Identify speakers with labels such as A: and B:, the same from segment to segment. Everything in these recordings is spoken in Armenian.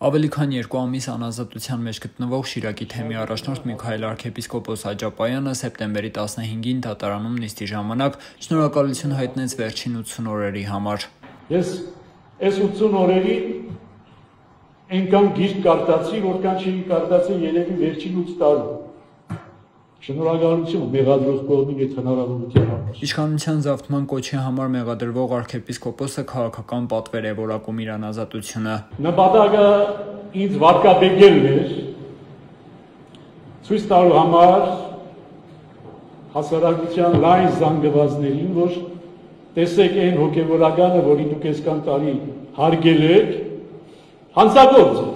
A: Ավելի քան 2 ամիս անազատության մեջ գտնվող Շիրակի թեմի առաջնորդ Միքայել arczepiskopos Աջապայանը սեպտեմբերի 15-ին դատարանում նիստի ժամանակ շնորհակալություն հայտնեց վերջին 80 օրերի համար։
B: Ես այս 80 օրերի այնքան գիրք կարդացի, որքան չի կարդացի երևի վերջին 8 տարում։ Շնորհակալություն մեղադրող կողմին այդ հնարավորության համար։
A: Իշխանության զավթման կոչի համար մեղադրվող arczepiskopos-ը քաղաքական պատվեր է որակում իր անազատությունը։
B: Նպատակը ինձ վարկաբեկելն էր, ցույց տալու համար հասարակության լայն զանգվածներին, որ տեսեք այն հոգևորականը, որի դուք այսքան տարի հարգել եք, հանցագործ է։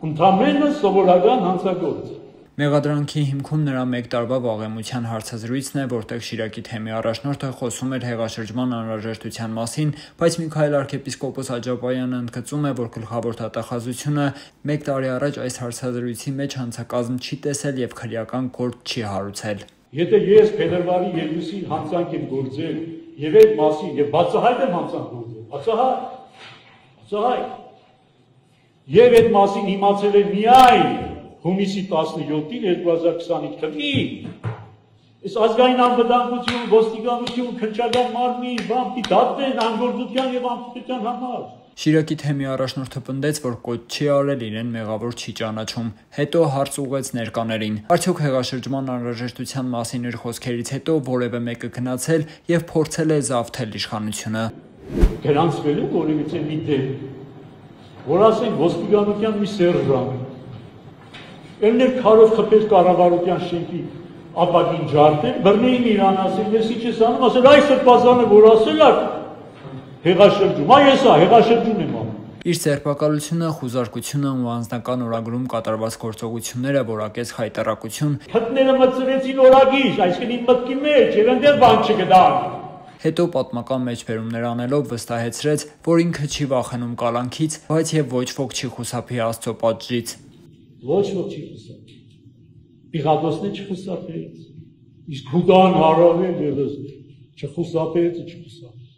B: Ընդամենը սովորական հանցագործ է։
A: Մեղադրանքի հիմքում նրա 1 տարվա վաղեմության հարցազրույցն է, որտեղ Շիրակի թեմի առաջնորդը խոսում էր հեղաշրջման անհրաժեշտության մասին, բայց Միքայել arczepiskopos Աջապայանը ընդգծում է, որ գլխավոր դատախազությունը 1 տարի առաջ այս հարցազրույցի մեջ հանցակազմ չի տեսել եւ քրեական գործ չի հարուցել։
B: Եթե ես փետրվարի 2-ին հանցանք եմ գործել եւ այդ մասին եւ բացահայտ եմ հանցանք գործել, բացահայտ եւ այդ մասին իմացել եմ միայն հունիսի 17-ին 2025 թվականին, այս ազգային անվտանգություն, ոստիկանություն, քննչական մարմին, բանտի դատվեն անգործության եւ անփոփոխության համար։
A: Շիրակի թեմի առաջնորդը պնդեց, որ կոչ չի արել իրեն մեղավոր չի ճանաչում, հետո հարց ուղղեց ներկաներին։ Արդյոք հեղաշրջման անհրաժեշտության մասին իր խոսքերից հետո որևէ մեկը գնացել եւ փորձել է զավթել իշխանությունը։
B: Գրանցվել է որևիցե մի դեպք, որ ասենք ոստիկանության մի սերժանտ Elner քարով խփել կառավարության շենքի ապակին ջարդել, բռնեին իրան ասել, ես ինչ ես անում, ասել, այս սրբազանը որ ասել է հեղաշրջում, այս է հեղաշրջում եմ անում։
A: Իր ձերբակալությունը, խուզարկությունը ու անձնական օրագրում կատարված գործողությունները որակեց խայտառակություն։
B: Քթները մտցրեցին օրագիր, այսինքն իմ մտքի մեջ, եւ այնտեղ բան չգտան։
A: Հետո պատմական մեջբերումներ անելով վստահեցրեց, որ ինքը չի վախենում կալանքից, բայց եւ ոչ ոք չի խուսափի Աստծո պատժից։
B: Ոչ ոք չի խուսափի։ Պիղատոսն է չխուսափեց։ Իսկ Հուդան հարավել ևս չխուսափեց, չխուսափեց։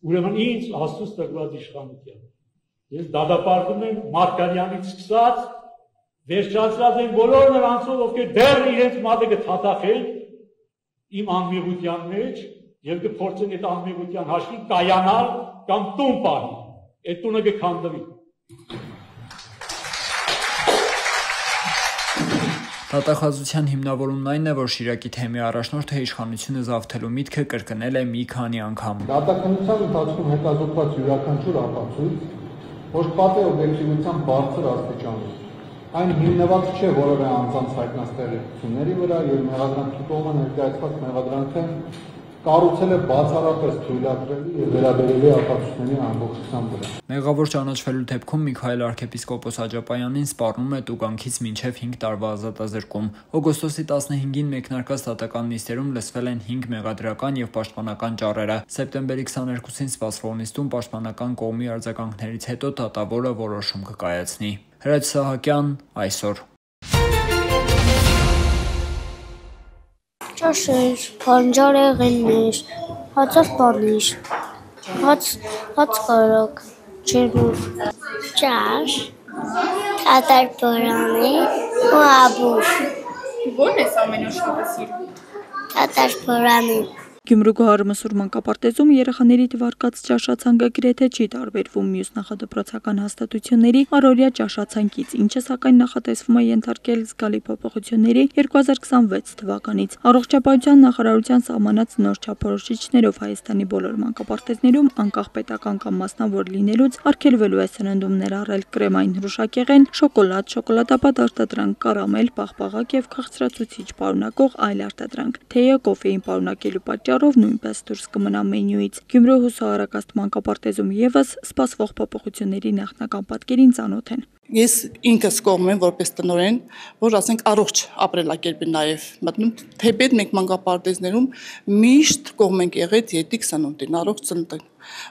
B: Ուրեմն ինձ Աստծուց տրված իշխանության։ Ես դատապարտում եմ Մարգարյանից սկսած, վերջացած են բոլոր նրանցով, ովքեր դեռ իրենց մատը կթաթախեն իմ անմիղության մեջ եւ կփորձեն այդ անմիղության հաշվին կայանալ կամ տուն պահել։ Այդ տունը կքանդվի։
A: Դատախազության հիմնավորումն այն է, որ Շիրակի թեմի առաջնորդը իշխանությունը զավթելու միտքը կրկնել է մի քանի անգամ։
C: Դատականության ընթացքում հետազոտված յուրաքանչյուր ապացույց որ պատե օբյեկտիվության բարձր աստիճանի։ Այն հիմնված չէ որևէ անձանց հայտնած տեղեկությունների վրա եւ մեղադրանքի կողմը ներկայացված մեղադրանքը կառուցել է բացառապես թույլատրելի եւ վերաբերելի ապացույցների ամբողջության վրա։
A: Մեղավոր ճանաչվելու դեպքում Միքայել arczepiskopos Աջապայանին սպառնում է տուգանքից մինչև 5 տարվա ազատազրկում։ Օգոստոսի 15-ին մեկնարկած դատական նիստերում լսվել են 5 մեղադրական եւ պաշտպանական ճառերը։ Սեպտեմբերի 22-ին սպասվող նիստում պաշտպանական կողմի արձագանքներից հետո դատավորը որոշում կկայացնի։ Հրաչ Սահակյան, այսօր։
D: Ճաշեր, փանջար եղելներ, հացով պանիր, հաց կարակ, ջերմուր, ճաշ, թատար պորանի ու աբուր։
E: Ո՞րն ես ամենաշատը սիրում։
D: Թատար պորանի։
E: Գյումրու Գոհարմսուր մանկապարտեզում երեխաների թվարկած ճաշացանկը գրեթե չի տարբերվում մյուս նախադպրոցական հաստատությունների առօրյա ճաշացանկից, ինչը սակայն նախատեսվում է ենթարկել զգալի փոփոխությունների 2026 թվականից։ Առողջապահության նախարարության սահմանած նոր չափորոշիչներով Հայաստանի բոլոր մանկապարտեզներում անկախ պետական կամ մասնավոր լինելուց արգելվելու է սննդում ներառել կրեմային հրուշակեղեն, շոկոլադ, շոկոլադապատ արտադրանք, կարամել, պաղպաղակ եւ քաղցրացուցիչ պարունակող այլ արտադրանք։ Թեյը կոֆեին պարունակելու պատճառով նույնպես դուրս կմնա մենյուից։ Գյումրու հուսահարակաստ մանկապարտեզում եւս սպասվող փոփոխությունների նախնական պատկերին ծանոթ են։
F: Ես ինքս կողմ եմ որպես տնօրեն, որ ասենք առողջ ապրելակերպի նաև մտնում, թեպետ մենք մանկապարտեզներում միշտ կողմ ենք եղել դիետիկ սնունդին, առողջ սննդին։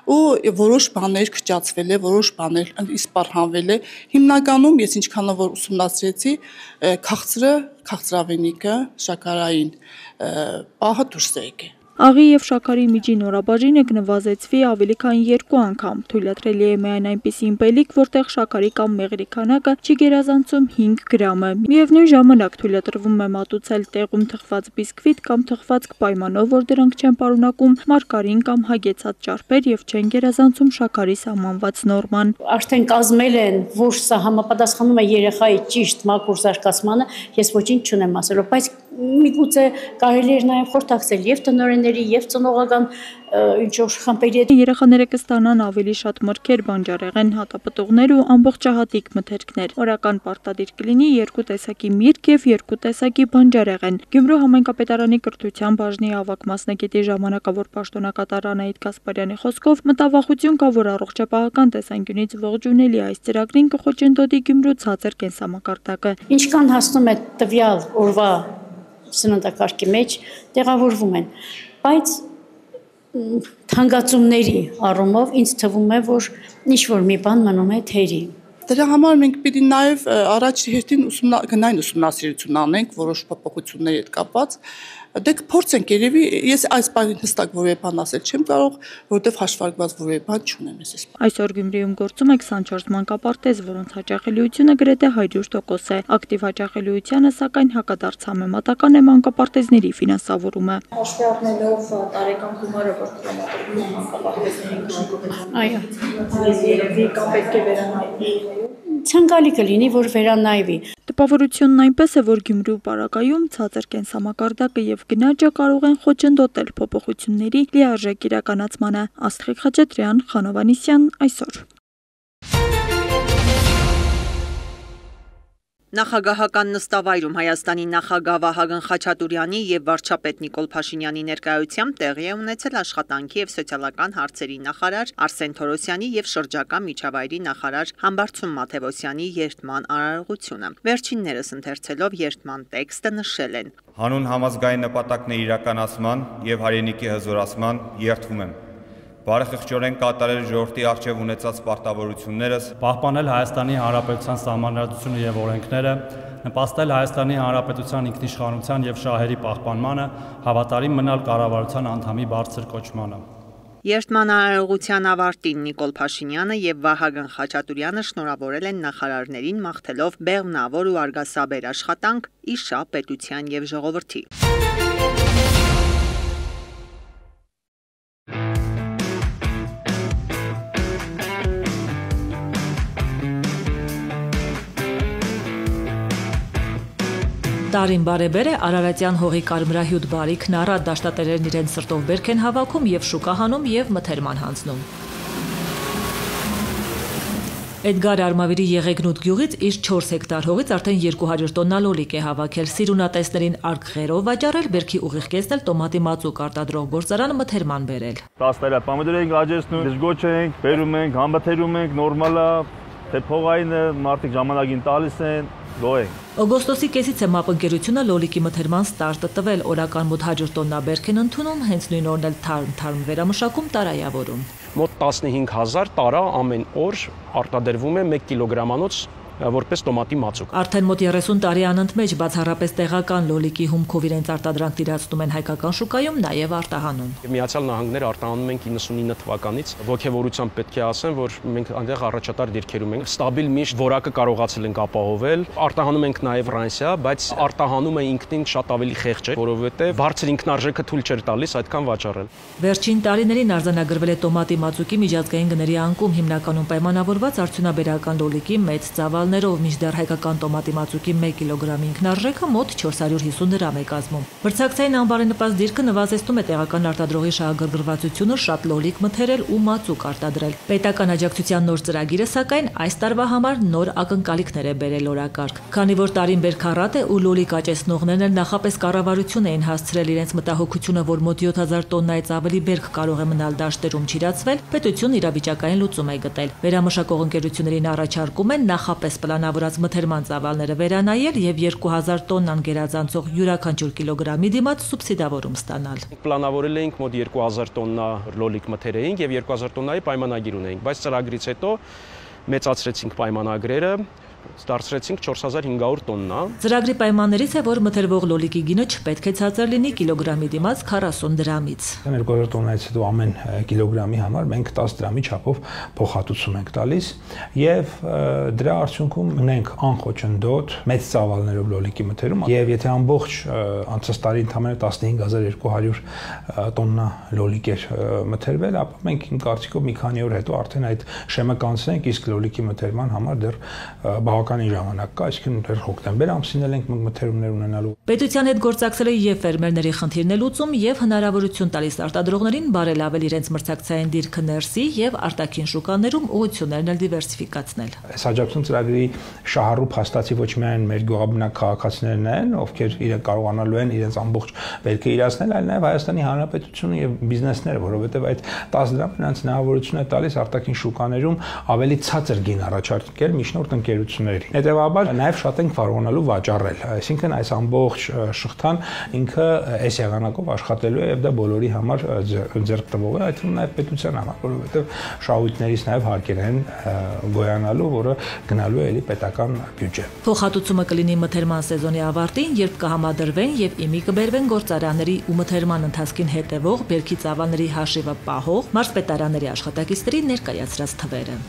F: Ու որոշ բաներ քչացվել է, որոշ բաներ իսպառհանվել է։ Հիմնականում ես ինչքանով որ ուսումնասիրեցի, քաղցրավենիքը, շաքարային պահը դուրս է եկել։
E: Աղի եւ շաքարի միջին օրաբաժինը կնվազեցվի ավելի քան 2 անգամ։ Թույլատրելի է միայն այնպիսի ըմպելիք, որտեղ շաքարի կամ մեղրի քանակը չի գերազանցում 5 գրամը։ Միևնույն ժամանակ թույլատրվում է մատուցել տեղում թխված բիսկվիտ կամ թխվածք պայմանով, որ դրանք չեն պարունակում մարգարին կամ հագեցած ճարպեր եւ չեն գերազանցում շաքարի սահմանված նորման։
G: Արդեն կազմել են, որ սա համապատասխանում է երեխայի ճիշտ մաքուր զարգացմանը, ես ոչինչ չունեմ ասելու, բայց միգուցե կարելի է նաև խորհրդակցել եւ տնօրենների եւ ծնողական ինչ-որ խմբերի հետ։
E: Երեխաները կստանան ավելի շատ մրգեր, բանջարեղեն, հատապտուղներ ու ամբողջահատիկ մթերքներ։ Օրական պարտադիր կլինի 2 տեսակի միրգ եւ 2 տեսակի բանջարեղեն։ Գյումրու համայնքապետարանի կրթության բաժնի ավագ մասնագետի ժամանակավոր պաշտոնակատար Անահիտ Գասպարյանի խոսքով մտավախություն կա, որ առողջապահական տեսանկյունից ողջունելի այս ծրագրին կխոչընդոտի Գյումրու ցածր կենսամակարդակը։
G: Ինչքան հասնում է տվյալ օրվա սննդակարգի մեջ տեղավորվում են, բայց թանկացումների առումով ինձ թվում է, որ ինչ-որ մի բան մնում է թերի։
F: Դրա համար մենք պիտի նաև առաջ հերթին գնային ուսումնասիրություն անենք որոշ փոփոխությունների հետ կապված։ Դե կփորձենք երևի, ես այս բանին հստակ որևէ բան ասել չեմ կարող, որովհետև հաշվարկված որևէ բան չունեմ ես։
E: Այսօր Գյումրիում գործում է 24 մանկապարտեզ, որոնց հաճախելիությունը գրեթե 100% է։ Ակտիվ հաճախելիությանը, սակայն հակադարձ համեմատական է մանկապարտեզների ֆինանսավորումը։
H: Հաշվի առնելով տարեկան գումարը, որ տրամադրվում է մանկապարտեզների կողմից։
G: Այո։
H: Երևի կամ պետք է վերանայվի։
G: Ցանկալի կլինի, որ վերանայվի։
E: Տպավորությունն այնպես է, որ Գյումրու պարագայում ցածր կենսամակարդակը եւ գնաճը կարող են խոչընդոտել փոփոխությունների լիարժեք իրականացմանը։ Աստղիկ Խաչատրյան, Խանո Վանիսյան, այսօր։
I: Նախագահական նստավայրում Հայաստանի նախագահ Վահագն Խաչատուրյանի եւ վարչապետ Նիկոլ Փաշինյանի ներկայությամբ տեղի է ունեցել աշխատանքի եւ սոցիալական հարցերի նախարար Արսեն Թորոսյանի եւ շրջակա միջավայրի նախարար Համբարձում Մաթեոսյանի երթման արարողությունը։ Վերջիններս ընթերցելով երթման տեքստը նշել են.
J: Հանուն համազգային նպատակների իրականացման եւ հայրենիքի հզորացման երթվում եմ։ Բարեխիղճորեն կատարել ժողովրդի առջև ունեցած պարտավորություններս,
K: պահպանել Հայաստանի Հանրապետության սահմանադրությունը եւ օրենքները, նպաստել Հայաստանի Հանրապետության ինքնիշխանության եւ շահերի պահպանմանը, հավատարիմ մնալ կառավարության անդամի բարձր կոչմանը։
I: Երթման արարողության ավարտին Նիկոլ Փաշինյանը եւ Վահագն Խաչատուրյանը շնորհավորել են նախարարներին մաղթելով բեղմնավոր ու արգասաբեր աշխատանք իշա պետության եւ ժողովրդի։ Տարին բարեբեր է Արարատյան հողի կարմրահյուտ բարիքն առատ դաշտատերերն իրենց սրտով բերք են հավաքում եւ շուկա հանում եւ մթերման հանձնում։ Էդգար Արմավիրի Եղեգնուտ գյուղից իր 4 հեկտար հողից արդեն 200 տոննա լոլիկ է հավաքել, սիրունատեսներին արգղերով վաճառել, բերքի ուղիղ կեսնել, տոմատի մածուկ արտադրող գործարանը մթերման բերել։
L: 10 պամիդոր ենք աճեցնում, դժգոչ ենք, բերում ենք, համբթերում ենք, նորմալ է, թե փողային մարդիկ ժամանակին տալիս են, գոհ ենք։
I: Օգոստոսի կեսից է ՄԱՊ ընկերությունը լոլիկի մթերման ստարտը տվել, օրական մոտ 100 տոննա բերք են ընդունում, հենց նույն օրն էլ թարմ վերամշակում, տարայավորում։
M: Մոտ 15,000 տարա ամեն օր արտադրվում է 1 կիլոգրամանոց որպես տոմատի մածուկ։
I: Արդեն մոտ 30 տարի անընդմեջ բացառապես տեղական լոլիկի հումքով իրենց արտադրանք տիրացնում են հայկական շուկայում, նաև արտահանում։
M: Միացյալ Նահանգները արտահանում են 99 թվականից։ Ոգևորությամբ պետք է ասեմ, որ մենք այնտեղ առաջատար դիրքերում ենք։ Ստաբիլ միշտ որակը կարողացել ենք ապահովել։ Արտահանում ենք նաև Ֆրանսիա, բայց արտահանումը ինքնին շատ ավելի խեղճ է, որովհետև բարձր ինքնարժեքը թույլ չէր տալիս այդքան վաճառել։
I: Վերջին տարիներին արձանագրվել է տոմատի մածուկի միջազգային գների անկում, հիմնականում պայմանավորված արդյունաբերական լոլիկի մեծ ծավալներով, մինչդեռ հայկական տոմատի մածուկի 1 կիլոգրամի ինքնարժեքը մոտ 450 դրամ է կազմում։ Մրցակցային անբարենպաստ դիրքը նվազեցնում է տեղական արտադրողի շահագրգռվածությունը շատ լոլիկ մթերել ու մածուկ արտադրել։ Պետական աջակցության նոր ծրագիրը, սակայն, այս տարվա համար նոր ակնկալիքներ է բերել օրակարգ։ Քանի որ տարին բերք առատ է ու լոլիկ աճեցնողներն էլ նախապես կառավարություն էին հասցրել իրենց մտահոգությունը, որ մոտ 7000 տոննայից ավելի բերք կարող է մնալ դաշտերում չիրացվել, պետությունն իրավիճակային լուծում է գտել։ Վերամշակող ընկերություններին առաջարկում են նախապես պլանավորած մթերման ծավալները վերանայել եւ 2000 տոննան գերազանցող յուրաքանչյուր կիլոգրամի դիմաց սուբսիդավորում ստանալ։
M: Պլանավորել էինք մոտ 2000 տոննա լոլիկ մթերեինք եւ 2000 տոննայի պայմանագիր ունեինք, բայց ծրագրից հետո մեծացրեցինք պայմանագրերը, դարձրեցինք 4500 տոննա։
I: Ծրագրի պայմաններից է, որ մթերվող լոլիկի գինը չպետք է ցածր լինի կիլոգրամի դիմաց 40 դրամից։
N: 200 տոննայից հետո ամեն կիլոգրամի համար մենք 10 դրամի չափով փոխհատուցում ենք տալիս եւ դրա արդյունքում ունենք անխոչնդոտ մեծ ծավալներով լոլիկի մթերում եւ եթե ամբողջ անցած տարի ընդամենը 15200 տոննա լոլիկ էր մթերվել, ապա մենք իմ կարծիքով մի քանի օր հետո արդեն այդ շեմը կանցնենք, իսկ լոլիկի մթերման համար դեռ բավականին ժամանակ կա, այսինքն դեռ հոկտեմբեր ամսին ենք մթերումներ ունենալու։
I: Պետության հետ գործակցել է եւ ֆերմերների խնդիրներ լուծում եւ հնարավորություն տալիս արտադրողներին բարելավել իրենց մրցակցային դիրքը ներսի եւ արտաքին շուկաներում ուղղություններն էլ դիվերսիֆիկացնել։
N: Այս աջակցություն ծրագրի շահառու փաստացի ոչ միայն մեր գյուղաբնակ քաղաքացիներն են, ովքեր իրենք կարողանալու են իրենց ամբողջ վերքը իրացնել, այլ նաեւ Հայաստանի Հանրապետությունը եւ բիզնեսները, որովհետեւ այդ 10 դրամ նրանց հնարավորություն է տալիս արտաքին շուկաներում ավելի ցածր գին առաջարկել միջնորդ ընկերությունների։ Հետևաբար նաև շատ ենք կարողանալու վաճառել, այսինքն այս ամբողջ շղթան ինքը այս եղանակով աշխատելու է եւ դա բոլորի համար ձեռք տվող է, այդ թվում նաև պետության համար, որովհետեւ շահույթներից նաև հարկեր են գոյանալու, որը գնալու է էլի պետական բյուջե։
I: Փոխհատուցումը կլինի մթերման սեզոնի ավարտին, երբ կհամադրվեն եւ իմի կբերվեն գործարանների ու մթերման ընթացքին հետևող բերքի ծավալների հաշիվը պահող մարզպետարանների աշխատակիցների ներկայացրած թվերը։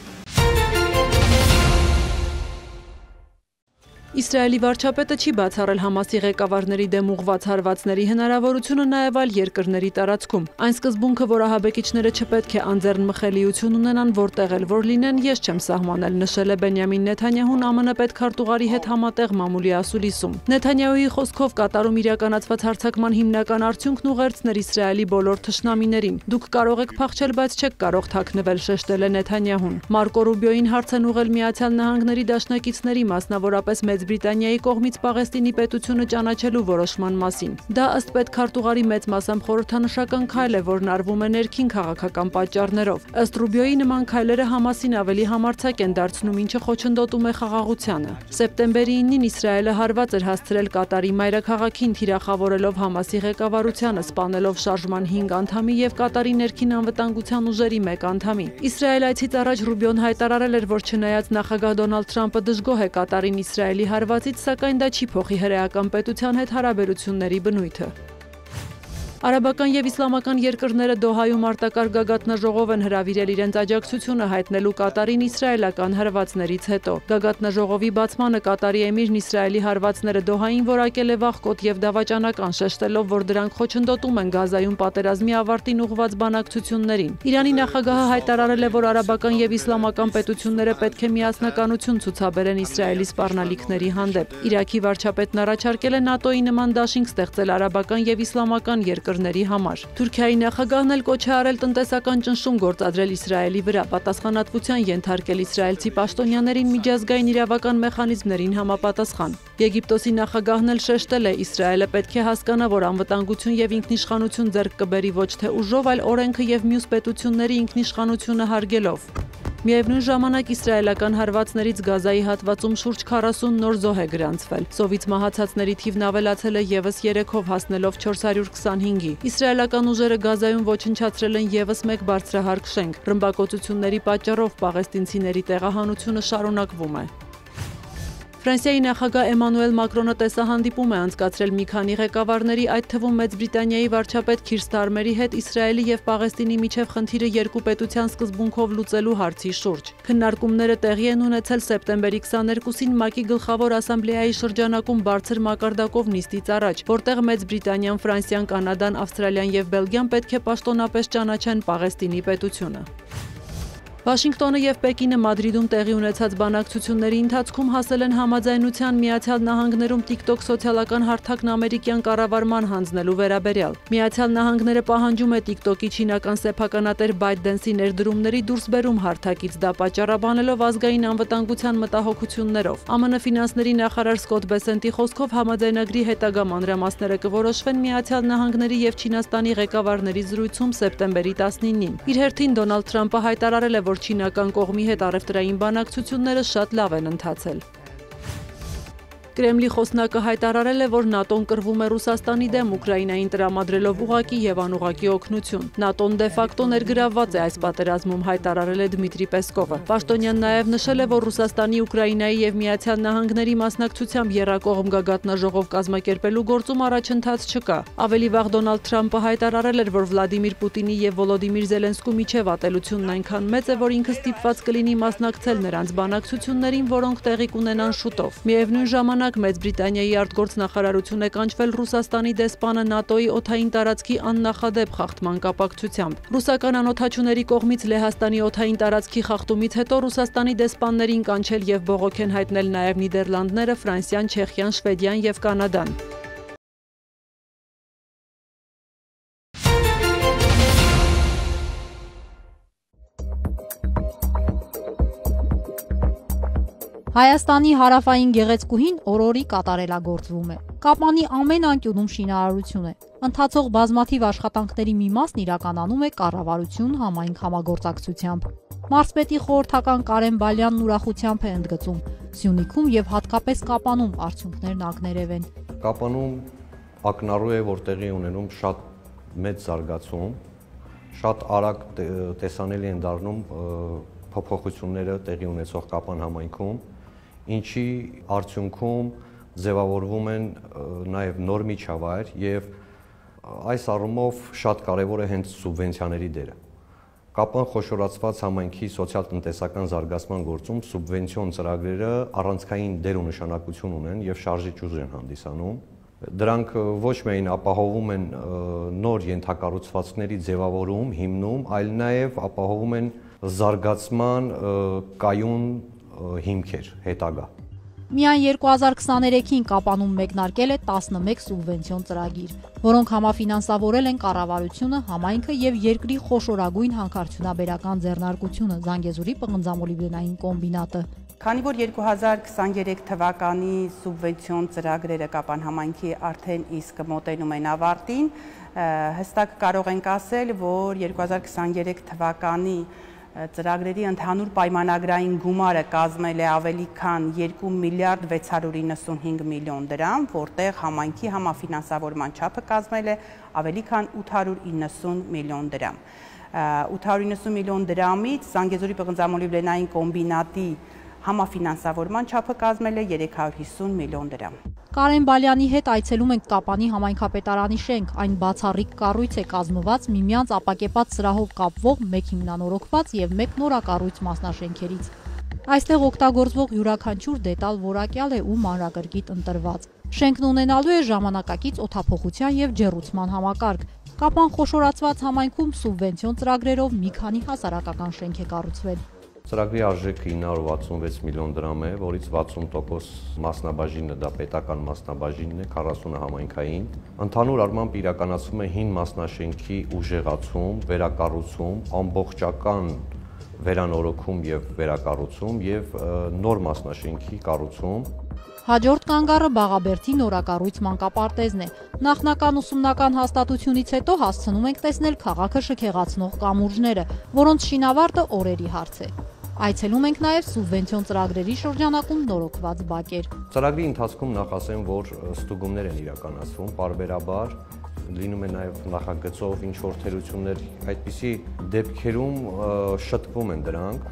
E: Իսրայելի վարչապետը չի բացառել Համասի ղեկավարների դեմ ուղղված հարվածների հնարավորությունը նաև այլ երկրների տարածքում։ Այն սկզբունքը, որ ահաբեկիչները չպետք է անձեռնմխելիություն ունենան, որտեղ էլ որ լինեն, ես չեմ սահմանել, նշել է Բենյամին Նեթանյահուն ԱՄՆ պետքարտուղարի հետ համատեղ մամուլի ասուլիսում։ Նեթանյահուի խոսքով Կատարում իրականացված հարձակման հիմնական արդյունքն ուղերձներ Իսրայելի բոլոր թշնամիներին։ Դուք կարող եք փախչել, բայց չեք կարող թաքնվել, շեշտել է Նեթանյահուն։ Մարկո Ռուբիոին հարց են ուղղել Միացյալ Նահանգների դաշնակիցների, մասնավորապես Մեծ Բրիտանիայի կողմից Պաղեստինի պետությունը ճանաչելու որոշման մասին։ Դա ըստ պետքարտուղարի մեծ մասամբ խորհրդանշական քայլ է, որն արվում է ներքին քաղաքական պատճառներով։ Ըստ Ռուբիոյի նման քայլերը Համասին ավելի համարձակ են դարձնում, ինչը խոչընդոտում է խաղաղությանը։ Սեպտեմբերի 9-ին Իսրայելը հարված էր հասցրել Կատարի մայրաքաղաքին, թիրախավորելով Համասի ղեկավարությանը, սպանելով շարժման 5 անդամի եւ Կատարի ներքին անվտանգության ուժերի 1 անդամի։ Իսրայել այցից առաջ Ռուբիոն հայտարարել էր, որ չնայած նախագահ Դոնալդ Թրամփը դժգոհ է Կատարին Իսրայելի հարվածից, սակայն դա չի փոխի հրեական պետության հետ հարաբերությունների բնույթը։ Արաբական եւ իսլամական երկրները Դոհայում արտակարգ գագաթնաժողով են հրավիրել իրենց աջակցությունը հայտնելու Կատարին իսրայելական հարվածներից հետո։ Գագաթնաժողովի բացմանը Կատարի էմիրն Իսրայելի հարվածները Դոհային որակել է վախկոտ եւ դավաճանական, շեշտելով, որ դրանք խոչընդոտում են Գազայում պատերազմի ավարտին ուղղված բանակցություններին։ Իրանի նախագահը հայտարարել է, որ արաբական եւ իսլամական պետությունները պետք է միասնականություն ցուցաբերեն Իսրայելի սպառնալիքների հանդեպ։ Իրաքի վարչապետն առաջարկել է ՆԱՏՕ-ի նման դաշինք ստեղծել արաբական եւ իսլամական երկրների համար։ Թուրքիայի նախագահն էլ կոչ է արել տնտեսական ճնշում գործադրել Իսրայելի վրա, պատասխանատվության ենթարկել իսրայելցի պաշտոնյաներին միջազգային իրավական մեխանիզմներին համապատասխան։ Եգիպտոսի նախագահն էլ շեշտել է, Իսրայելը պետք է հասկանա, որ անվտանգություն եւ ինքնիշխանություն ձեռք կբերի ոչ թե ուժով, այլ օրենքը եւ մյուս պետությունների ինքնիշխանությունը հարգելով։ Միևնույն ժամանակ իսրայելական հարվածներից Գազայի հատվածում շուրջ 40 նոր զոհ է գրանցվել։ Սովից մահացածների թիվն ավելացել է եւս 3-ով հասնելով 425-ի։ Իսրայելական ուժերը Գազայում ոչնչացրել են եւս մեկ բարձրահարկ շենք։ Ռմբակոծությունների պատճառով պաղեստինցիների տեղահանությունը շարունակվում է։ Ֆրանսիայի նախագահ Էմանուել Մակրոնը տեսահանդիպում է անցկացրել մի քանի ղեկավարների, այդ թվում Մեծ Բրիտանիայի վարչապետ Քիր Ստարմերի հետ Իսրայելի եւ Պաղեստինի միջև խնդիրը երկու պետության սկզբունքով լուծելու հարցի շուրջ։ Քննարկումները տեղի են ունեցել սեպտեմբերի 22-ին ՄԱԿ-ի գլխավոր ասամբլեայի շրջանակում բարձր մակարդակով նիստից առաջ, որտեղ Մեծ Բրիտանիան, Ֆրանսիան, Կանադան, Ավստրալիան եւ Բելգիան պետք է պաշտոնապես ճանաչեն Պաղեստինի պետությունը։ Վաշինգտոնը եւ Պեկինը Մադրիդում տեղի ունեցած բանակցությունների ընթացքում հասել են համաձայնության Միացյալ Նահանգներում TikTok սոցիալական հարթակն ամերիկյան կառավարման հանձնելու վերաբերյալ։ Միացյալ Նահանգները պահանջում է TikTok-ի չինական սեփականատեր ByteDance-ի ներդրումների դուրսբերում հարթակից, դա պատճառաբանելով ազգային անվտանգության մտահոգություններով։ ԱՄՆ ֆինանսների նախարար Սկոտ Բեսենտի խոսքով համաձայնագրի հետագա մանրամասները կորոշվեն Միացյալ Նահանգների եւ Չինաստանի ղեկավարների զրույցում սեպտեմբերի 19-ին։ Իր հերթին Դոնալդ Թրամփը հայտարարել է, որ չինական կողմի հետ առևտրային բանակցությունները շատ լավ են ընթացել։ Կրեմլի խոսնակը հայտարարել է, որ ՆԱՏՕ-ն կռվում է Ռուսաստանի դեմ Ուկրաինային տրամադրելով ուղղակի եւ անուղղակի օգնություն։ ՆԱՏՕ-ն դե ֆակտո ներգրավված է այս պատերազմում, հայտարարել է Դմիտրի Պեսկովը։ Պաշտոնյան նաեւ նշել է, որ Ռուսաստանի, Ուկրաինայի եւ Միացյալ Նահանգների մասնակցությամբ եռակողմ գագաթնաժողով կազմակերպելու գործում առաջընթաց չկա։ Ավելի վաղ Դոնալդ Թրամփը հայտարարել էր, որ Վլադիմիր Պուտինի եւ Վոլոդիմիր Զելենսկու միջև ատելությունն այնքան մեծ է, որ ինքը ստիպված կլինի մասնակցել նրանց բանակցություններին, որոնք տեղի կունենան շուտով։ Միևնույն ժամանակ Մեծ Բրիտանիայի արտգործնախարարություն է կանչվել Ռուսաստանի դեսպանը ՆԱՏՕ-ի օդային տարածքի աննախադեպ խախտման կապակցությամբ։ Ռուսական անօդաչուների կողմից Լեհաստանի օդային տարածքի խախտումից հետո Ռուսաստանի դեսպաններին կանչել եւ բողոք են հայտնել նաեւ Նիդերլանդները, Ֆրանսիան, Չեխիան, Շվեդիան եւ Կանադան։
O: Հայաստանի հարավային գեղեցկուհին օրորի կատարելագործվում է։ Կապանի ամեն անկյունում շինարարություն է։ Ընթացող բազմաթիվ աշխատանքների մի մասն իրականանում է կառավարություն համայնք համագործակցությամբ։ Մարզպետի խորհրդական Կարեն Բալյանն ուրախությամբ է ընդգծում. Սյունիքում եւ հատկապես Կապանում արդյունքներն ակներև են։
P: Կապանում ակնառու է, որ տեղի ունենում շատ մեծ զարգացում, շատ արագ տեսանելի են դառնում փոփոխությունները տեղի ունեցող Կապան համայնքում, ինչի արդյունքում ձևավորվում են նաև նոր միջավայր եւ այս առումով շատ կարեւոր է հենց սուբվենցիաների դերը։ Կապան խոշորացված համայնքի սոցիալ-տնտեսական զարգացման գործում սուբվենցիոն ծրագրերը առանցքային դեր ու նշանակություն ունեն եւ շարժիչ ուժ են հանդիսանում։ Դրանք ոչ միայն ապահովում են նոր ենթակառուցվածքների ձևավորում, հիմնում, այլ նաև ապահովում են զարգացման կայուն հիմքեր հետագա։
O: Միայն 2023-ին Կապանում մեկնարկել է 11 սուբվենցիոն ծրագիր, որոնք համաֆինանսավորել են կառավարությունը, համայնքը եւ երկրի խոշորագույն հանքարդյունաբերական ձեռնարկությունը Զանգեզուրի պղնձամոլիբդենային կոմբինատը։
Q: Քանի որ 2023 թվականի սուբվենցիոն ծրագրերը Կապան համայնքի արդեն իսկ մոտենում են ավարտին, հստակ կարող ենք ասել, որ 2023 թվականի ծրագրերի ընդհանուր պայմանագրային գումարը կազմել է ավելի քան 2 միլիարդ 695 միլիոն դրամ, որտեղ համայնքի համաֆինանսավորման չափը կազմել է ավելի քան 890 միլիոն դրամ։ 890 միլիոն դրամից Զանգեզուրի պղնձամոլիբդենային կոմբինատի համաֆինանսավորման չափը կազմել է 350 միլիոն դրամ։
O: Կարեն Բալյանի հետ այցելում ենք Կապանի համայնքապետարանի շենք, այն բացառիկ կառույց է կազմված միմյանց ապակեպած սրահով կապվող մեկ հիմնանորոգված եւ մեկ նորակառույց մասնաշենքերից։ Այստեղ օգտագործվող յուրաքանչյուր դետալ որակյալ է ու մանրակրկիտ ընտրված։ Շենքն ունենալու է ժամանակակից օդափոխության եւ ջեռուցման համակարգ։ Կապան խոշորացված համայնքում սուբվենցիոն ծրագրերով մի քանի հասարակական շենք է կառուցվել։
P: Ծրագրի արժեքը 966 միլիոն դրամ է, որից 60% մասնաբաժինը դա պետական մասնաբաժինն է, 40-ը համայնքային։ Ընդհանուր առմամբ իրականացվում է հին մասնաշենքի ուժեղացում, վերակառուցում, ամբողջական վերանորոգում եւ վերակառուցում եւ նոր մասնաշենքի կառուցում։
O: Հաջորդ կանգառը Բաղաբերդի նորակառույց մանկապարտեզն է։ Նախնական ուսումնական հաստատությունից հետո հասցնում ենք տեսնել քաղաքը շքեղացնող կամուրջները, որոնց շինավարտը օրերի հարց է։ Այցելում ենք նաև սուբվենցիոն ծրագրերի շրջանակում նորոգված բակեր։
P: Ծրագրի ընթացքում նախ ասեմ, որ ստուգումներ են իրականացվում, պարբերաբար լինում է նաև նախագծով ինչ-որ թերություններ, այդպիսի դեպքերում շտկվում են դրանք։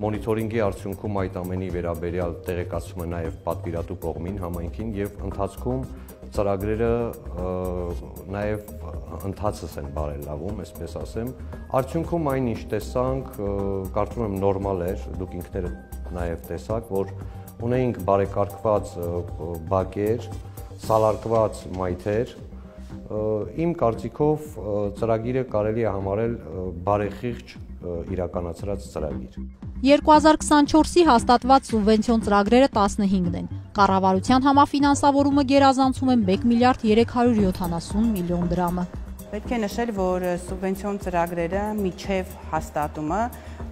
P: Մոնիտորինգի արդյունքում այդ ամենի վերաբերյալ տեղեկացումը նաև պատվիրատու կողմին համայնքին եւ ընթացքում ծրագրերը նաև ընթացս են բարելավում, այսպես ասեմ։ Արդյունքում այն ինչ տեսանք, կարծում եմ նորմալ էր, դուք ինքներդ նաև տեսաք, որ ունեինք բարեկարգված բակեր, սալարկված մայթեր։ Իմ կարծիքով ծրագիրը կարելի է համարել բարեխիղճ իրականացրած ծրագիր։
O: 2024-ի հաստատված սուբվենցիոն ծրագրերը 15-ն են։ Կառավարության համաֆինանսավորումը գերազանցում է 1 միլիարդ 370 միլիոն դրամը։
Q: Պետք է նշել, որ սուբվենցիոն ծրագրերը միջև հաստատումը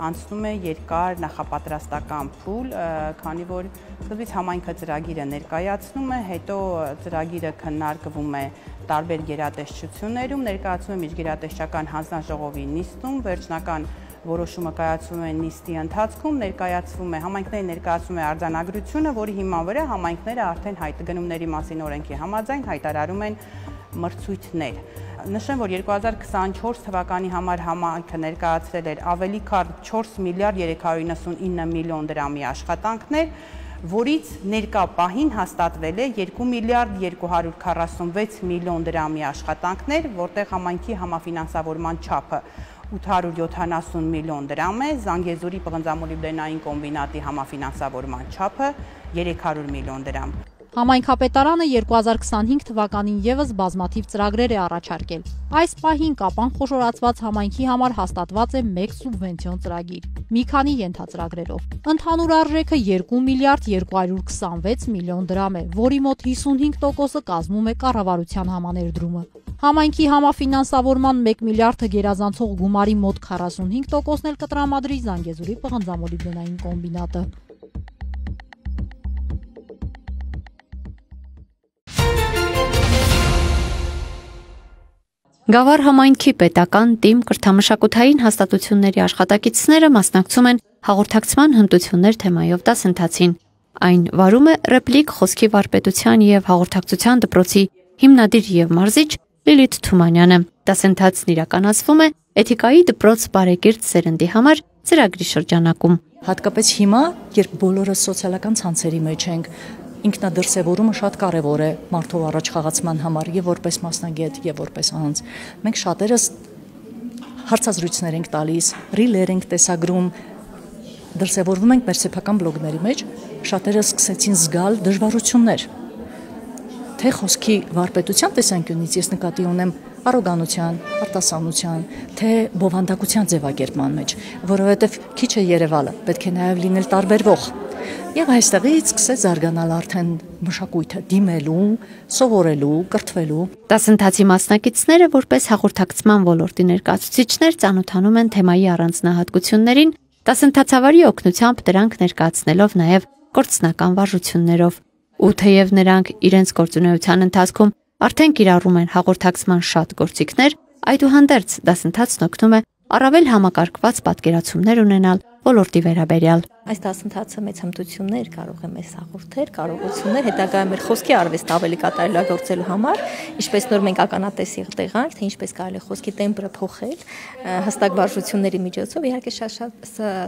Q: անցնում է երկար նախապատրաստական փուլ, քանի որ սկզբից համայնքը ծրագիրը ներկայացնում է, հետո ծրագիրը քննարկվում է տարբեր գերատեսչություններում, ներկայացվում է միջգերատեսչական հանձնաժողովի նիստում, վերջնական որոշումը կայացվում է նիստի ընթացքում, ներկայացվում է համայնքների ներկայացվում է արձանագրությունը, որի հիման վրա համայնքները արդեն գնումների մասին օրենքի համաձայն հայտարարում են մրցույթներ։ Նշեմ, որ 2024 թվականի համար համայնքը ներկայացրել էր ավելի քան 4 միլիարդ 399 միլիոն դրամի աշխատանքներ, որից ներկա պահին հաստատվել է 2 միլիարդ 246 միլիոն դրամի աշխատանքներ, որտեղ համայնքի համաֆինանսավորման չափը 870 միլիոն դրամ է, Զանգեզուրի պղնձամոլիբդենային կոմբինատի համաֆինանսավորման չափը 300 միլիոն դրամ։
O: Համայնքապետարանը 2025 թվականին ևս բազմաթիվ ծրագրեր է առաջարկել։ Այս պահին Կապան խոշորացված համայնքի համար հաստատված է 1 սուբվենցիոն ծրագիր, մի քանի ենթածրագրերով։ Ընդհանուր արժեքը 2 միլիարդ 226 միլիոն դրամ է, որի մոտ 55%-ը կազմում է կառավարության համաներդրումը։ Համայնքի համաֆինանսավորման 1 միլիարդը գերազանցող գումարի մոտ 45%-ն էլ կտրամադրի Զանգեզուրի պղնձամոլիբդենային կոմբինատը։
R: Գավառ համայնքի պետական, ՏԻՄ կրթամշակութային հաստատությունների աշխատակիցները մասնակցում են հաղորդակցման հմտություններ թեմայով դասընթացին։ Այն վարում է ռեպլիկ խոսքի վարպետության և հաղորդակցության դպրոցի հիմնադիր և մարզիչ Լիլիթ Թումանյանը։ Դասընթացն իրականացվում է Էթիկայի դպրոց բարեկիրթ սերնդի համար ծրագրի շրջանակում։
S: Հատկապես հիմա, երբ բոլորը սոցիալական ցանցերի մեջ ենք, ինքնադրսևորումը շատ կարևոր է մարդու առաջ խաղացման համար եւ որպես մասնագետ եւ որպես անձ։ Մենք շատերս հարցազրույցներ ենք տալիս, ռիլեր ենք տեսագրում, դրսևորվում ենք մեր սեփական բլոգների մեջ, շատերս սկսեցին զգալ դժվարություններ։ Թե խոսքի վարպետության տեսանկյունից ես նկատի ունեմ առոգանության, արտասանության, թե բովանդակության ձևակերպման մեջ, որովհետև քիչ է Երևանը, պետք է նաև լինել տարբերվող։ Եվ այստեղից սկսեց զարգանալ արդեն մշակույթը դիմելու, սովորելու, կրթվելու։
R: Դասընթացի մասնակիցները որպես հաղորդակցման ոլորտի ներկայացուցիչներ ծանոթանում են թեմայի առանձնահատկություններին, դասընթացավարի օգնությամբ դրանք ներկայացնելով նաև կորցնական վարժություններով։ Ու թեև նրանք իրենց գործունեության ընթացքում արդեն կիրառում են հաղորդակցման շատ գործիքներ, այդուհանդերձ դասընթացն օգնում է առավել համակարգված պատկերացումներ ունենալ ոլորտի վերաբերյալ։
T: Այս դասընթացը մեծ հմտություններ կարող է մեզ հաղորդել, կարողություններ, հետագայում մեր խոսքի արվեստ ավելի կատարելագործելու համար, ինչպես նոր մենք ականատես եղանք, թե ինչպես կարելի է խոսքի տեմպը փոխել, հստակ վարժությունների միջոցով, իհարկե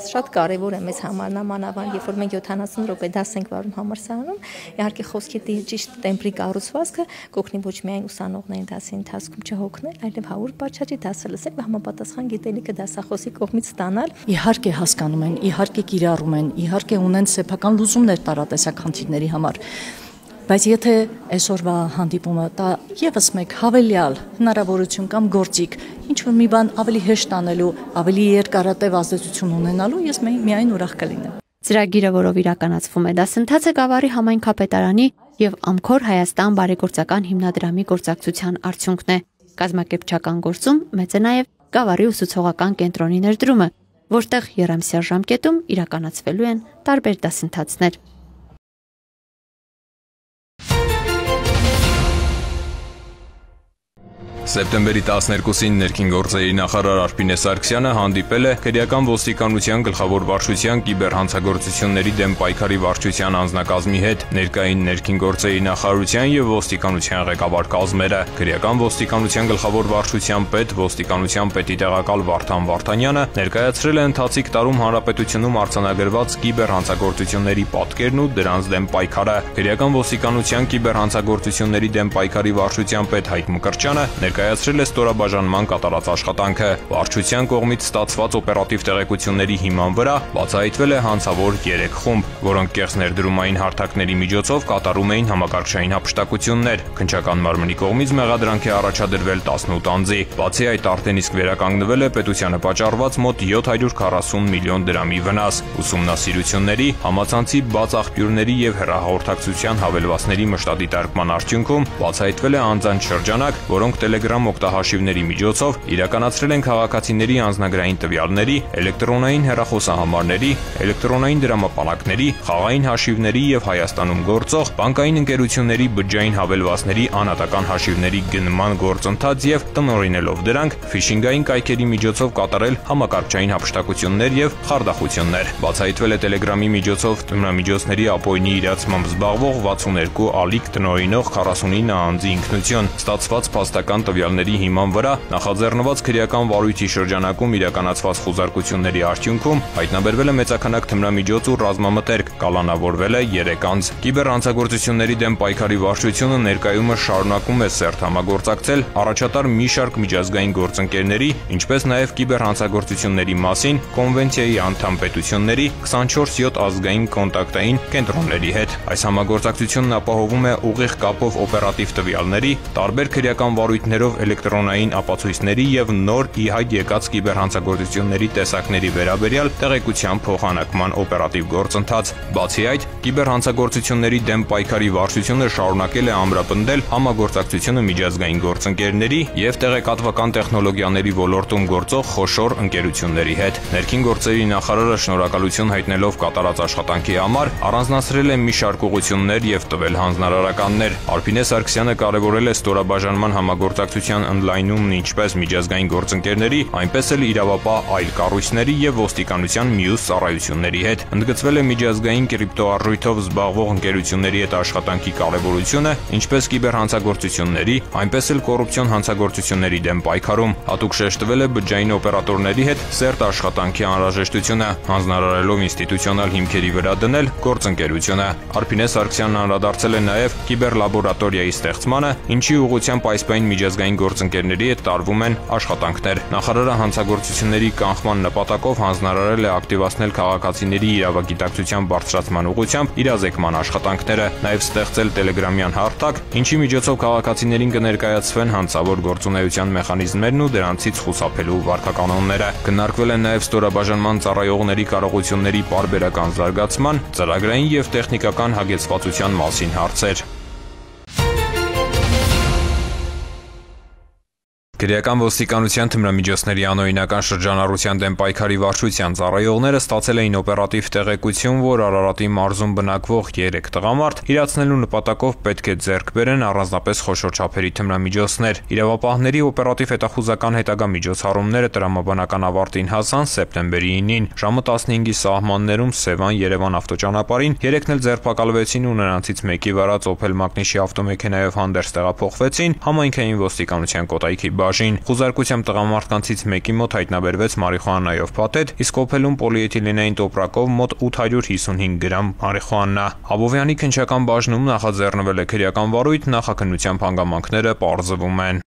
T: շատ կարևոր է մեզ համար նամանավան, երբ որ մենք 70 րոպե դաս ենք վարում համալսարանում, իհարկե խոսքի ճիշտ տեմպի կառուցվածքը կօգնի ոչ միայն ուսանողներին դասի ընթացքում չհոգնել, այլև հավուր պատշաճի դասը լսել và համապատասխան գիտելիքը դասախոսի կողմից ստանալ։
S: Իհարկե հասկանում են, իհարկե կիրառում են, իհարկե ունեն սեփական լուծումներ տարատեսակ խնդիրների համար։ Բայց եթե այսօրվա հանդիպումը տա եւս մեկ հավելյալ հնարավորություն կամ գործիք, ինչ որ մի բան ավելի հեշտ անելու, ավելի երկարատև ազդեցություն ունենալու, ես միայն ուրախ կլինեմ։
R: Ծրագիրը, որով իրականացվում է դասընթացը, Գավառի համայնքապետարանի եւ Ամքոր Հայաստան բարեգործական հիմնադրամի գործակցության արդյունքն է։ Կազմակերպչական գործում մեծ է նաեւ Գավառի ուսուցողական կենտրոնի ներդրումը, որտեղ երամսյա ժամկետում իրականացվելու են տարբեր դասընթացներ։
U: Սեպտեմբերի 12-ին ներքին գործերի նախարար Արփինե Սարգսյանը հանդիպել է քրեական ոստիկանության գլխավոր վարչության կիբերհանցագործությունների դեմ պայքարի վարչության անձնակազմի հետ, ներկային ներքին գործերի նախարարության եւ ոստիկանության ղեկավար կազմերը։ Քրեական ոստիկանության գլխավոր վարչության պետ, ոստիկանության պետի տեղակալ Վարդան Վարդանյանը ներկայացրել է ընթացիկ տարում հանրապետությունում արձանագրված կիբերհանցագործությունների պատկերն ու դրանց դեմ պայքարը։ Քրեական ոստիկանության կիբերհանցագործությունների դեմ պայքարի վարչության պետ Հայկ Մկրտչյանը ներկայացրել է ստորաբաժանման կատարած աշխատանքը։ Վարչության կողմից ստացված օպերատիվ տեղեկությունների հիման վրա բացահայտվել է հանցավոր 3 խումբ, որոնք կեղծ ներդրումային հարթակների միջոցով կատարում էին համակարգչային հափշտակություններ։ Քննչական մարմնի կողմից մեղադրանք է առաջադրվել 18 անձի։ Բացի այդ, արդեն իսկ վերականգնվել է պետությանը պատճառված մոտ 740 միլիոն դրամի վնաս։ Ուսումնասիրությունների, համացանցի բաց աղբյուրների եւ հեռահաղորդակցության հավելվածների մշտադիտարկման արդյունքում բացահայտվել է անձանց շրջանակ, որոնք Telegram օգտահաշիվների միջոցով իրականացրել են քաղաքացիների անձնագրային տվյալների, էլեկտրոնային հեռախոսահամարների, էլեկտրոնային դրամապանակների, խաղային հաշիվների եւ Հայաստանում գործող բանկային ընկերությունների բջջային հավելվածների անհատական հաշիվների գնման գործընթաց եւ տնօրինելով դրանք ֆիշինգային կայքերի միջոցով կատարել համակարգչային հափշտակություններ եւ խարդախություններ։ Բացահայտվել է Telegram-ի միջոցով տնամիջոցների ապօրինի իրացմամբ զբաղվող 62 ալիք տնօրինող 49 անձի ինքնություն։ Ստացված փաստական տվյալների հիման վրա նախաձեռնված քրեական վարույթի շրջանակում իրականացված խուզարկությունների արդյունքում հայտնաբերվել է մեծաքանակ տնամիջոց ու ռազմամթերք, կալանավորվել է 3 անձ։ Կիբերհանցագործությունների դեմ պայքարի վարչությունը ներկայումս շարունակում է սերտ համագործակցել առաջատար մի շարք միջազգային գործընկերների, ինչպես նաև կիբերհանցագործությունների մասին կոնվենցիայի անդամ պետությունների 24/7 ազգային կոնտակտային կենտրոնների հետ։ Այս համագործակցությունն ապահովում է ուղիղ կապով օպերատիվ տվյալների, տարբեր քրեական վարույթներով էլեկտրոնային ապացույցների եւ նոր ի հայտ եկած կիբերհանցագործությունների տեսակների վերաբերյալ տեղեկության փոխանակման օպերատիվ գործընթաց։ Բացի այդ, կիբերհանցագործությունների դեմ պայքարի վարչությունը շարունակել է ամրապնդել համագործակցությունը միջազգային գործընկերների եւ տեղեկատվական տեխնոլոգիաների ոլորտում գործող խոշոր ընկերությունների հետ։ Ներքին գործերի նախարարը շնորհակալություն հայտնելով կատարած աշխատանքի համար առանձնացրել է մի շարք ուղղություններ եւ տվել հանձնարարականներ։ Արփինե Սարգսյանը կարևորել է ստորաբաժանման համագործակցության ընդլայնումն ինչպես միջազգային գործընկերների, այնպես էլ իրավապահ այլ կառույցների եւ ոստիկանության մյուս ծառայությունների հետ։ Ընդգծվել է միջազգային կրիպտոառույթով զբաղվող ընկերությունների հետ աշխատանքի կարևորությունը, ինչպես կիբերհանցագործությունների, այնպես էլ կոռուպցիոն հանցագործությունների դեմ պայքարում։ Հատուկ շեշտվել է բջջային օպերատորների հետ սերտ աշխատանքի անհրաժեշտությունը, հանձնարարելով ինստիտուցիոնալ հիմքերի վրա դնել գործընկերությունը։ Արփինե Սարգսյանն անդրադարձել է նաև կիբերլաբորատորիայի ստեղծմանը, ինչի ուղղությամբ այս պայն միջազգային գործընկերների հետ տարվում են աշխատանքներ։ Նախարարը հանցագործությունների կանխման նպատակով հանձնարարել է ակտիվացնել քաղաքացիների իրավագիտակցության բարձրացման ուղղությամբ իրազեկման աշխատանքները, նաև ստեղծել Telegram-յան հարթակ, ինչի միջոցով քաղաքացիներին կներկայացվեն հանցավոր գործունեության մեխանիզմներն ու դրանցից խուսափելու վարքականոնները։ Քննարկվել են նաև ստորաբաժանման ծառայողների կարողությունների պարբերական զարգացման, ծրագրային եւ տեխնիկական հագեցվածության մասին հարցեր։ Քրեական ոստիկանության թմրամիջոցների անօրինական շրջանառության դեմ պայքարի վարչության ծառայողները ստացել էին օպերատիվ տեղեկություն, որ Արարատի մարզում բնակվող 3 տղամարդ իրացնելու նպատակով պետք է ձեռք բերեն առանձնապես խոշոր չափերի թմրամիջոցներ։ Իրավապահների օպերատիվ հետախուզական հետագա միջոցառումները տրամաբանական ավարտին հասան սեպտեմբերի 9-ին։ Ժամը 15-ի սահմաններում Սևան-Երևան ավտոճանապարհին 3-ն էլ ձերբակալվեցին ու նրանցից մեկի վարած Opel Magnish ավտոմեքենայով հանդերձ տեղափոխվեցին համայնքային ոստիկանության Կոտայքի Խուզարկությամբ տղամարդկանցից մեկի մոտ հայտնաբերվեց մարիխուանայով փաթեթ, իսկ Opel-ում պոլիէթիլենային տոպրակով մոտ 855 գրամ մարիխուանա։ Աբովյանի քննչական բաժնում նախաձեռնվել է քրեական վարույթ, նախաքննությամբ հանգամանքները պարզվում են։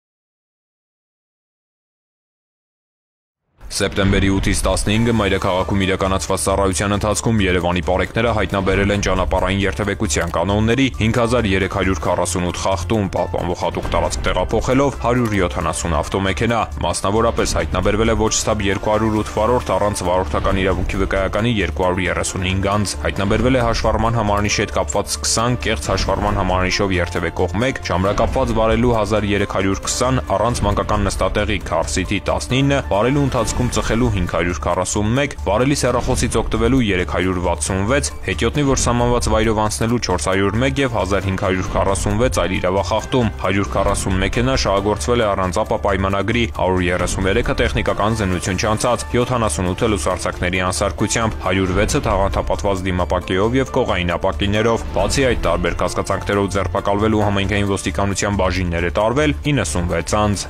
U: Սեպտեմբերի 8-ից 15-ը մայրաքաղաքում իրականացված ծառայության ընթացքում Երևանի պարեկները հայտնաբերել են ճանապարհային երթևեկության կանոնների 5348 խախտում, պահպանվող հատուկ տարածք տեղափոխելով 170 ավտոմեքենա, մասնավորապես հայտնաբերվել է ոչ ստաբ 208 վարորդ առանց վարորդական իրավունքի վկայականի 235 անձ, հայտնաբերվել է հաշվառման համարանիշի հետ կապված 20 կեղծ հաշվառման համարանիշով երթևեկող 1, ժամանակապված վարելու 1320 առանց մանկական նստատեղի Քարսիթի 19, վարելու ընթացքում ծխելու 541, վարելիս հեռախոսից օգտվելու 366, հետիոտնի որ սահմանված վայրով անցնելու 401 եւ 1546 այլ իրավախախտում, 140 մեքենա շահագործվել է առանց ապա պայմանագրի, 133-ը տեխնիկական զննություն չանցած, 78-ը լուսարձակների անսարքությամբ, 106-ը թաղանթապատված դիմապակեով եւ կողային ապակիներով։ Բացի այդ տարբեր կասկածանքներով ձերբակալվելու համայնքային ոստիկանության բաժիններ է տարվել 96 անձ։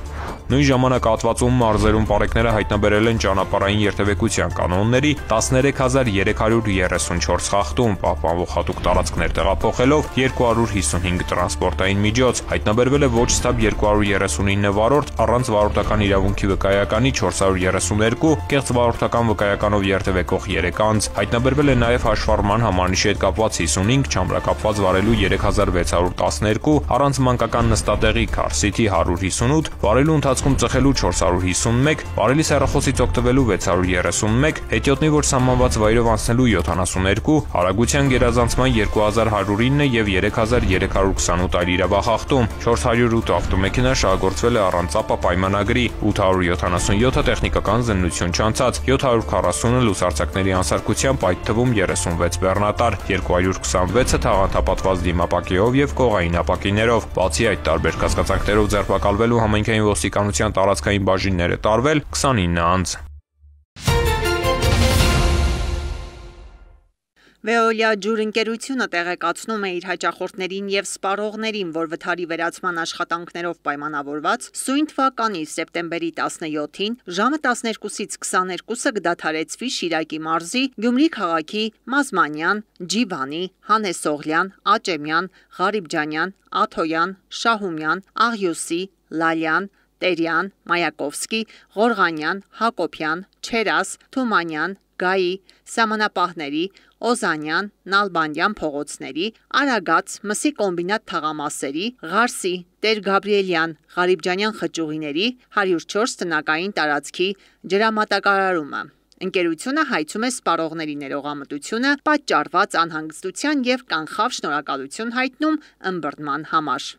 U: Նույն ժամանակահատվածում մարզերում պարեկները հայտնաբերել են ճանապարհային երթևեկության կանոնների 13334 խախտում, պահպանվող հատուկ տարածքներ տեղափոխելով 255 տրանսպորտային միջոց, հայտնաբերվել է ոչ ստաբ 239 վարորդ առանց վարորդական իրավունքի վկայականի 432, կեղծ վարորդական վկայականով երթևեկող 3 անձ, հայտնաբերվել է նաև հաշվառման համանիշի հետ կապված 55, չամրակապված վարելու 3612, առանց մանկական նստատեղի Քարսիթի 158, վարելու ընթացքում ծխելու 451, վարելիս հեռախոսից օգտագործից օգտվելու 631, հետիոտնի, որ սահմանված վայրով անցնելու 72, արագության գերազանցման 2109 եւ 3328 այլ իրավախախտում, 408 ավտոմեքենա շահագործվել է առանց ԱՊԱ պայմանագրի, 877-ը տեխնիկական զննություն չանցած, 740-ը լուսարձակների անսարքությամբ, այդ թվում 36 բեռնատար, 226-ը թաղանթապատված դիմապակիով եւ կողային ապակիներով։ Բացի այդ, տարբեր կասկածանքներով ձերբակալվելու համայնքային ոստիկանության տարածքային բաժիններ է տարվել 29 անձ։
B: Veolia ջուր ընկերությունը տեղեկացնում է իր հաճախորդներին եւ սպառողներին, որ վթարի վերացման աշխատանքներով պայմանավորված սույն թվականի սեպտեմբերի 17-ին ժամը 12-ից 22-ը կդադարեցվի Շիրակի մարզի Գյումրի քաղաքի Մազմանյան, Ջիվանի, Հանեսօղլյան, Աճեմյան, Ղարիբջանյան, Աթոյան, Շահումյան, Աղյուսի, Լալյան, Տերյան, Մայակովսկի, Ղորղանյան, Հակոբյան, Չերաս, Թումանյան, Գայի, Սամանապահների, Օզանյան, Նալբանդյան փողոցների, Արագած, Մսի կոմբինատ թաղամասերի, Ղարսի, Տեր Գաբրիելյան, Ղարիբջանյան խճուղիների 104 տնակային տարածքի ջրամատակարարումը։ Ընկերությունը հայցում է սպառողների ներողամտությունը պատճառված անհանգստության եւ կանխավ շնորհակալություն հայտնում ըմբռնման համար։